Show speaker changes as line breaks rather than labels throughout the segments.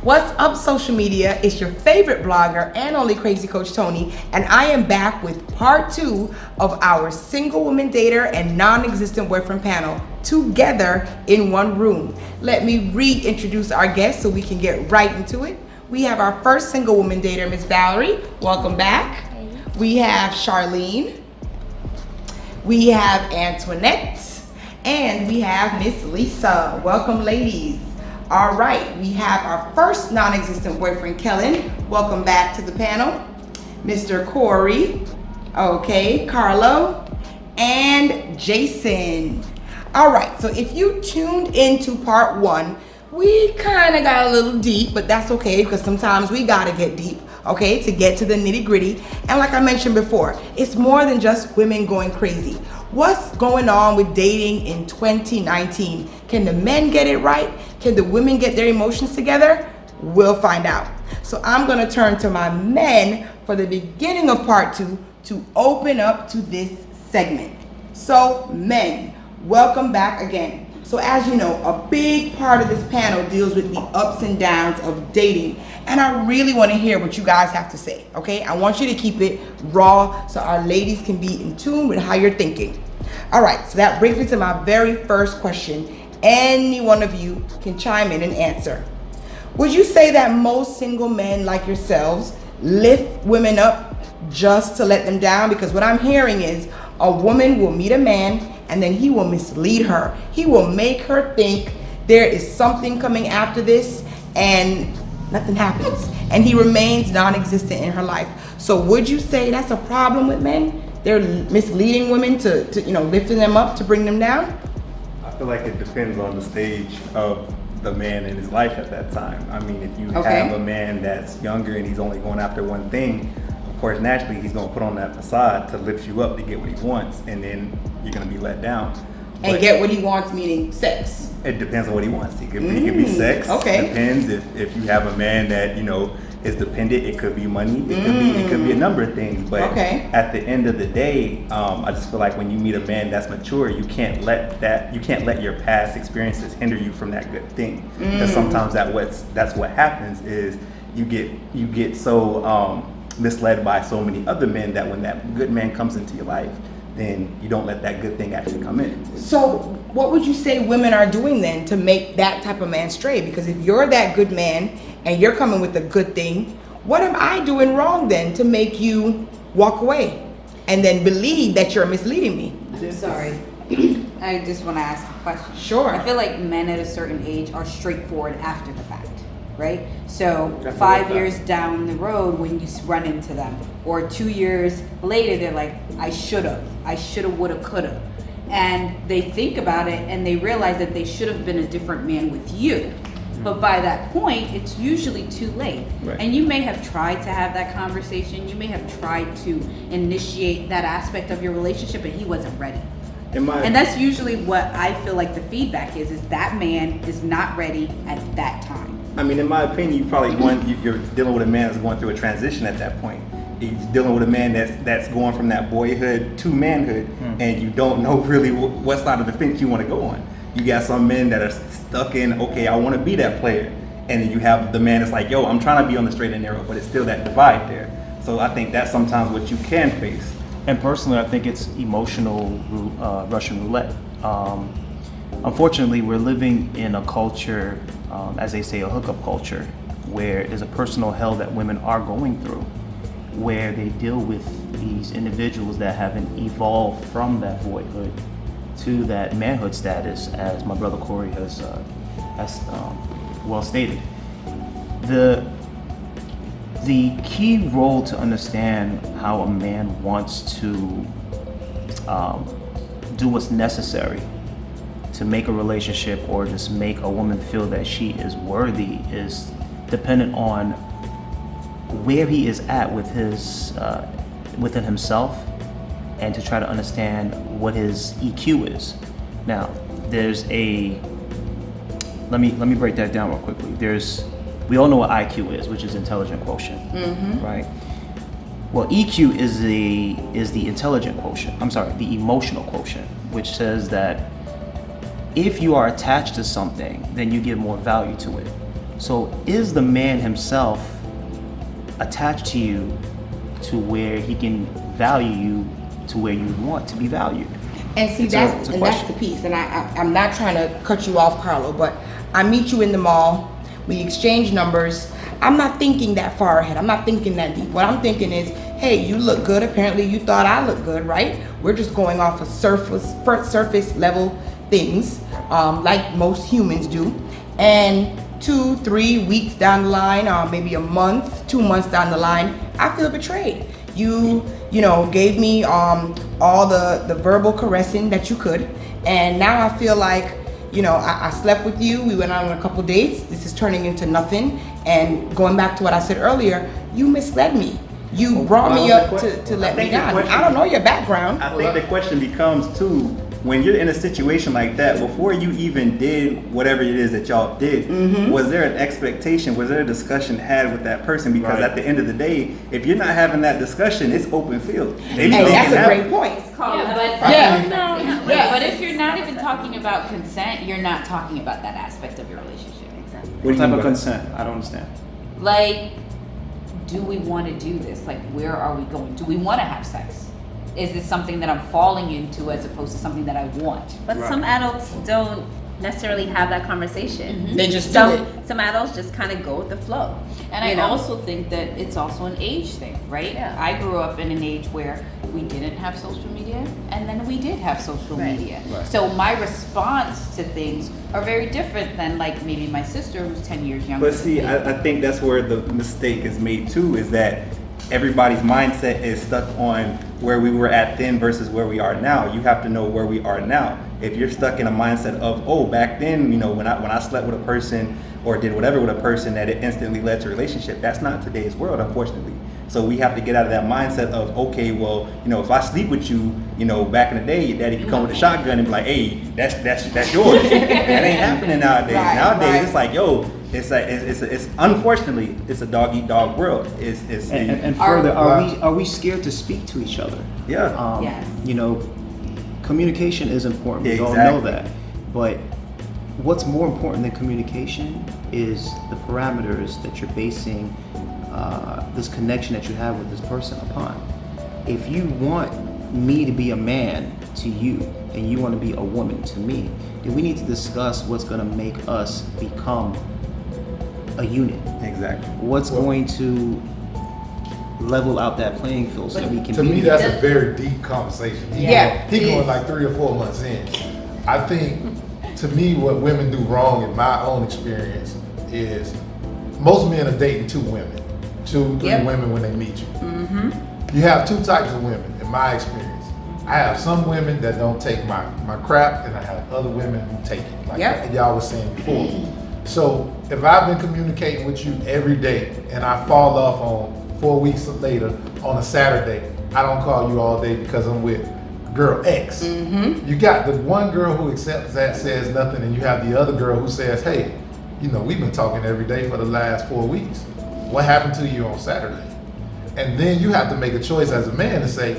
What's up, social media? It's your favorite blogger and only crazy coach Toni, and I am back with part 2 of our single woman dater and non-existent boyfriend panel together in one room. Let me reintroduce our guests so we can get right into it. We have our first single woman dater, Miss Valerie. Welcome back.
Hey.
We have Charlene. We have Antoinette. And we have Miss Lisa. Welcome, ladies. All right, we have our first non-existent boyfriend, Kellen. Welcome back to the panel. Mr. Corey, okay, Carlo, and Jason. All right, so if you tuned into part 1, we kind of got a little deep, but that's okay because sometimes we gotta get deep, okay, to get to the nitty gritty. And like I mentioned before, it's more than just women going crazy. What's going on with dating in 2019? Can the men get it right? Can the women get their emotions together? We'll find out. So I'm gonna turn to my men for the beginning of part 2 to open up to this segment. So men, welcome back again. So as you know, a big part of this panel deals with the ups and downs of dating. And I really want to hear what you guys have to say, okay? I want you to keep it raw so our ladies can be in tune with how you're thinking. All right, so that brings me to my very first question. Any one of you can chime in and answer. Would you say that most single men like yourselves lift women up just to let them down? Because what I'm hearing is a woman will meet a man and then he will mislead her. He will make her think there is something coming after this and nothing happens. And he remains non-existent in her life. So would you say that's a problem with men? They're misleading women to lifting them up to bring them down?
I feel like it depends on the stage of the man in his life at that time. I mean, if you have a man that's younger and he's only going after one thing, of course, naturally, he's going to put on that facade to lift you up to get what he wants, and then you're going to be let down.
And get what he wants, meaning sex.
It depends on what he wants. It could be sex.
Okay.
Depends if you have a man that is dependent. It could be money. It could be a number of things. But at the end of the day, I just feel like when you meet a man that's mature, you can't let your past experiences hinder you from that good thing. Because sometimes that's what happens is you get so misled by so many other men that when that good man comes into your life, then you don't let that good thing actually come in.
So what would you say women are doing then to make that type of man stray? Because if you're that good man and you're coming with a good thing, what am I doing wrong then to make you walk away and then believe that you're misleading me?
I'm sorry. I just want to ask a question.
Sure.
I feel like men at a certain age are straightforward after the fact, right? So 5 years down the road when you run into them, or 2 years later, they're like, I shoulda, woulda, coulda. And they think about it and they realize that they should have been a different man with you. But by that point, it's usually too late.
Right.
And you may have tried to have that conversation. You may have tried to initiate that aspect of your relationship, but he wasn't ready. And that's usually what I feel like the feedback is that man is not ready at that time.
I mean, in my opinion, you're dealing with a man that's going through a transition at that point. You're dealing with a man that's going from that boyhood to manhood, and you don't know really what side of the fence you want to go on. You got some men that are stuck in, okay, I want to be that player. And then you have the man that's like, yo, I'm trying to be on the straight and narrow, but it's still that divide there. So I think that's sometimes what you can face.
And personally, I think it's emotional Russian roulette. Unfortunately, we're living in a culture, as they say, a hookup culture, where there's a personal hell that women are going through, where they deal with these individuals that haven't evolved from that boyhood to that manhood status, as my brother Corey has well stated. The key role to understand how a man wants to do what's necessary to make a relationship or just make a woman feel that she is worthy is dependent on where he is at with his within himself, and to try to understand what his EQ is. Now, there's let me break that down real quickly. We all know what IQ is, which is intelligent quotient, right? Well, EQ is the intelligent quotient. I'm sorry, the emotional quotient, which says that if you are attached to something, then you give more value to it. So is the man himself attached to you to where he can value you to where you want to be valued?
And see, that's the piece. And I'm not trying to cut you off, Carlo, but I meet you in the mall. We exchange numbers. I'm not thinking that far ahead. I'm not thinking that deep. What I'm thinking is, hey, you look good. Apparently you thought I look good, right? We're just going off of surface level things, like most humans do. And 2-3 weeks down the line, or maybe a month, 2 months down the line, I feel betrayed. You know, gave me all the verbal caressing that you could, and now I feel like, you know, I slept with you, we went out on a couple dates, this is turning into nothing. And going back to what I said earlier, you misled me. You brought me up to let me down. I don't know your background.
I think the question becomes too, when you're in a situation like that, before you even did whatever it is that y'all did, was there an expectation, was there a discussion had with that person? Because at the end of the day, if you're not having that discussion, it's open field.
Hey, that's a great point.
But if you're not even talking about consent, you're not talking about that aspect of your relationship. Exactly.
What type of consent? I don't understand.
Like, do we want to do this? Like, where are we going? Do we want to have sex? Is this something that I'm falling into as opposed to something that I want?
But some adults don't necessarily have that conversation.
They just do it.
Some adults just kind of go with the flow.
And I also think that it's also an age thing, right?
Yeah.
I grew up in an age where we didn't have social media, and then we did have social media.
Right.
So my response to things are very different than like maybe my sister who's 10 years younger.
But see, I think that's where the mistake is made too, is that everybody's mindset is stuck on where we were at then versus where we are now. You have to know where we are now. If you're stuck in a mindset of, oh, back then, you know, when I slept with a person or did whatever with a person, that it instantly led to a relationship, that's not today's world, unfortunately. So we have to get out of that mindset of, okay, well, you know, if I sleep with you, you know, back in the day, your daddy could come with a shotgun and be like, hey, that's yours. That ain't happening nowadays. Nowadays, it's like, yo, it's unfortunately, it's a dog eat dog world.
And further, are we scared to speak to each other?
Yeah.
Yes.
You know, communication is important. We all
Exactly.
know that. But what's more important than communication is the parameters that you're basing this connection that you have with this person upon. If you want me to be a man to you and you want to be a woman to me, then we need to discuss what's going to make us become a unit.
Exactly.
What's going to level out that playing field so that we can
To me, that's a very deep conversation. He going like 3 or 4 months in. I think, to me, what women do wrong in my own experience is most men are dating 2 women, 2, 3 women when they meet you. You have 2 types of women in my experience. I have some women that don't take my crap, and I have other women who take it, like y'all was saying before. So if I've been communicating with you every day and I fall off on 4 weeks later on a Saturday, I don't call you all day because I'm with girl X. You got the one girl who accepts that, says nothing, and you have the other girl who says, hey, you know, we've been talking every day for the last 4 weeks. What happened to you on Saturday? And then you have to make a choice as a man to say,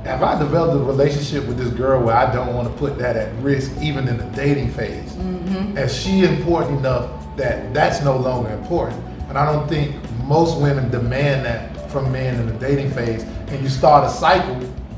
have I developed a relationship with this girl where I don't want to put that at risk even in the dating phase? Is she important enough that that's no longer important? And I don't think most women demand that from men in the dating phase. And you start a cycle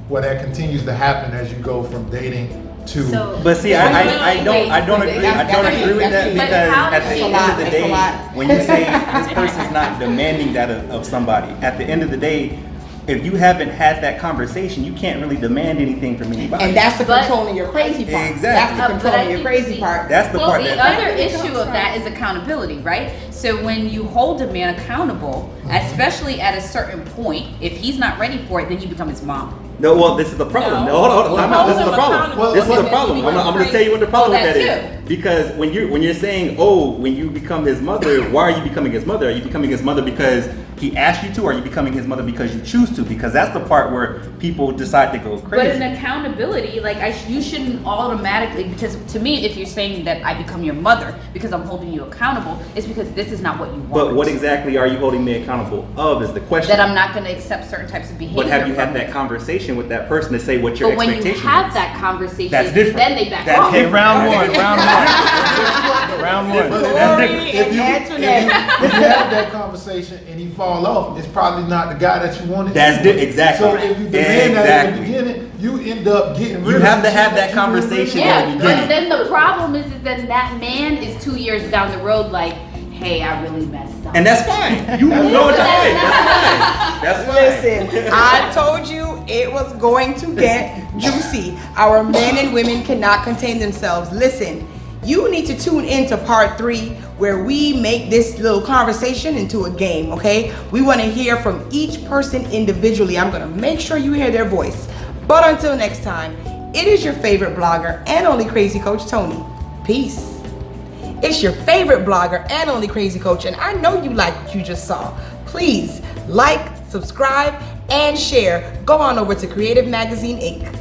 where that continues to happen as you go from dating to.
But see, I don't agree with that, because at the end of the day, when you say this person's not demanding that of somebody, at the end of the day, if you haven't had that conversation, you can't really demand anything from anybody.
And that's the controlling your crazy part.
Exactly.
That's the controlling your crazy part.
That's the part
the other issue of that is accountability, right? So when you hold a man accountable, especially at a certain point, if he's not ready for it, then you become his mom.
No, well, this is the problem. No, hold on. This is the problem. This is the problem. I'm going to tell you what the problem with that is. Because when you're saying, oh, when you become his mother, why are you becoming his mother? Are you becoming his mother because he asked you to, or are you becoming his mother because you choose to? Because that's the part where people decide to go crazy.
But in accountability, like you shouldn't automatically, because to me, if you're saying that I become your mother because I'm holding you accountable, it's because this is not what you want.
But what exactly are you holding me accountable of is the question.
That I'm not going to accept certain types of behavior.
But have you had that conversation with that person to say what your
expectation is? But when you have that conversation,
that's different.
Then they back off.
Hey, round one. Round one.
Corey and Antoinette.
If you have that conversation and he fall off, it's probably not the guy that you wanted.
That's
anyway.
exactly.
So if you demand that in the
Exactly.
beginning, you end up getting rid
You
of
have to
some
have
shit
that
you didn't
conversation
really
in
want.
the
Yeah,
beginning.
but then the problem is then that man is 2 years down the road like, hey, I really messed up.
And that's fine. You know what that is. That's fine. That's fine.
Listen, I told you it was going to get juicy. Our men and women cannot contain themselves. Listen, you need to tune in to part 3 where we make this little conversation into a game, okay? We want to hear from each person individually. I'm going to make sure you hear their voice. But until next time, it is your favorite blogger and only crazy coach, Toni. Peace. It's your favorite blogger and only crazy coach, and I know you like what you just saw. Please like, subscribe, and share. Go on over to Creative Magazine Inc.